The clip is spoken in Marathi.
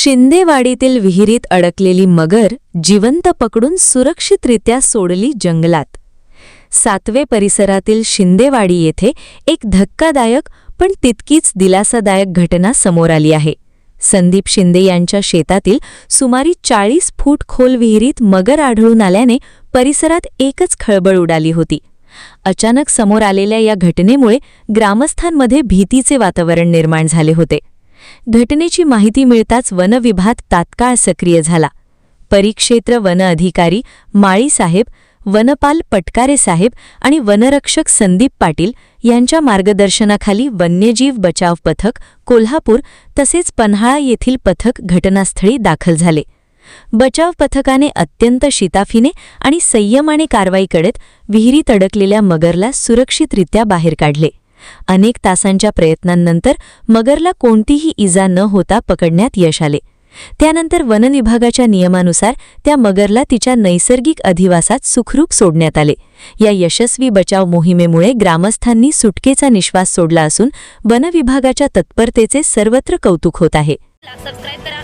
शिंदेवाडीतील विहिरीत अडकलेली मगर जिवंत पकडून सुरक्षितरित्या सोडली जंगलात। सातवे परिसरातील शिंदेवाडी येथे एक धक्कादायक पण तितकीच दिलासादायक घटना समोर आली आहे। संदीप शिंदे यांच्या शेतातील सुमारे 40 फूट खोल विहिरीत मगर आढळून आल्याने परिसरात एकच खळबळ उडाली होती। अचानक समोर आलेल्या या घटनेमुळे ग्रामस्थांमध्ये भीतीचे वातावरण निर्माण झाले होते। घटनेची माहिती मिळताच वन विभाग तात्काळ सक्रिय झाला। परिक्षेत्र वन अधिकारी माळी साहेब, वनपाल पटकारे साहेब आणि वनरक्षक संदीप पाटील यांच्या मार्गदर्शनाखाली वन्यजीव बचाव पथक कोल्हापूर तसेच पन्हाळा येथील पथक घटनास्थळी दाखल झाले। बचाव पथकाने अत्यंत शिताफीने आणि संयमाने कारवाई करत विहिरीत अडकलेल्या मगरला सुरक्षितरित्या बाहेर काढले। अनेक तासांच्या प्रयत्नांनंतर मगरला कोणतीही इजा न होता पकडण्यात यश आले। त्यानंतर वन विभागाच्या नियमानुसार त्या मगरला तिच्या नैसर्गिक अधिवासात सुखरूप सोडण्यात आले। या यशस्वी बचाव मोहिमेमुळे ग्रामस्थांनी सुटकेचा निश्वास सोडला असून वन विभागाच्या तत्परतेचे सर्वत्र कौतुक होत आहे। सबस्क्राइब करा।